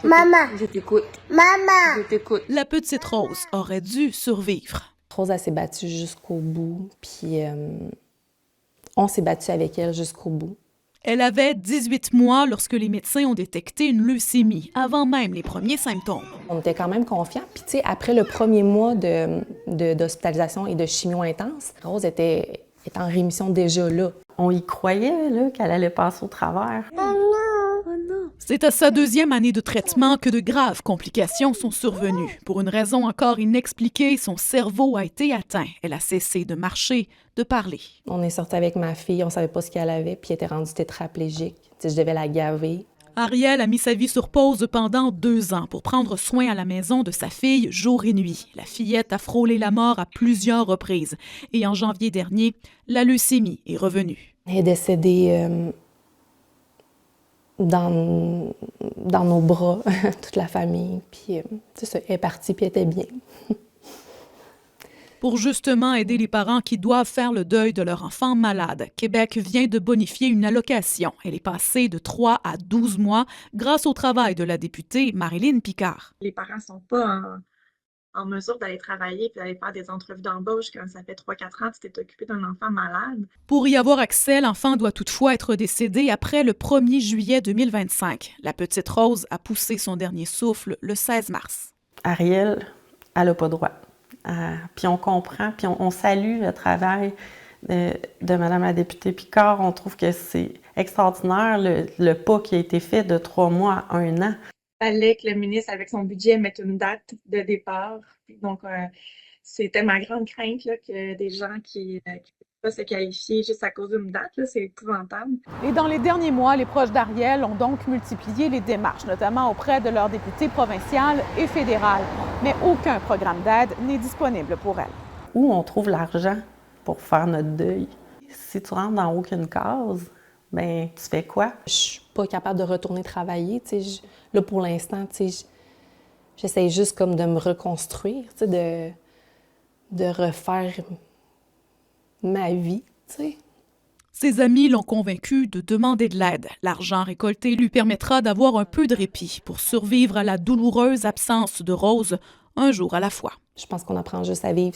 Maman, Je t'écoute. maman. Je t'écoute. La petite Rose aurait dû survivre. Rose, elle s'est battue jusqu'au bout, puis on s'est battu avec elle jusqu'au bout. Elle avait 18 mois lorsque les médecins ont détecté une leucémie, avant même les premiers symptômes. On était quand même confiants. Puis, tu sais, après le premier mois d'hospitalisation et de chimio intense, Rose était en rémission déjà là. On y croyait là, qu'elle allait passer au travers. C'est à sa deuxième année de traitement que de graves complications sont survenues. Pour une raison encore inexpliquée, son cerveau a été atteint. Elle a cessé de marcher, de parler. On est sorti avec ma fille, on savait pas ce qu'elle avait, puis elle était rendue tétraplégique. Tu sais, je devais la gaver. Ariel a mis sa vie sur pause pendant 2 ans pour prendre soin à la maison de sa fille jour et nuit. La fillette a frôlé la mort à plusieurs reprises. Et en janvier dernier, la leucémie est revenue. Elle est décédée dans nos bras, toute la famille. Puis, c'est ça, elle est partie, puis elle était bien. Pour justement aider les parents qui doivent faire le deuil de leur enfant malade, Québec vient de bonifier une allocation. Elle est passée de 3 à 12 mois grâce au travail de la députée Marilyn Picard. Les parents ne sont pas en mesure d'aller travailler puis d'aller faire des entrevues d'embauche quand ça fait 3-4 ans que tu t'es occupé d'un enfant malade. Pour y avoir accès, l'enfant doit toutefois être décédé après le 1er juillet 2025. La petite Rose a poussé son dernier souffle le 16 mars. Ariel, elle n'a pas droit. Puis on comprend, puis on salue le travail de Mme la députée Picard. On trouve que c'est extraordinaire le pas qui a été fait de 3 mois à 1 an. Il fallait que le ministre, avec son budget, mette une date de départ. Donc, c'était ma grande crainte là, que des gens qui ne peuvent pas se qualifier juste à cause d'une date, là, c'est épouvantable. Et dans les derniers mois, les proches d'Ariel ont donc multiplié les démarches, notamment auprès de leurs députés provinciales et fédérales. Mais aucun programme d'aide n'est disponible pour elle. Où on trouve l'argent pour faire notre deuil? Si tu rentres dans aucune case, ben tu fais quoi? Je suis pas capable de retourner travailler. Tu sais, là, pour l'instant, tu sais, j'essaie juste comme de me reconstruire, tu sais, de refaire ma vie, tu sais. Ses amis l'ont convaincu de demander de l'aide. L'argent récolté lui permettra d'avoir un peu de répit pour survivre à la douloureuse absence de Rose, un jour à la fois. Je pense qu'on apprend juste à vivre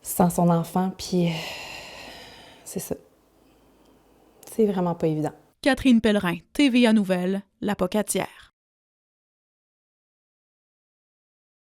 sans son enfant, puis c'est ça. C'est vraiment pas évident. Catherine Pellerin, TVA Nouvelles, La Pocatière.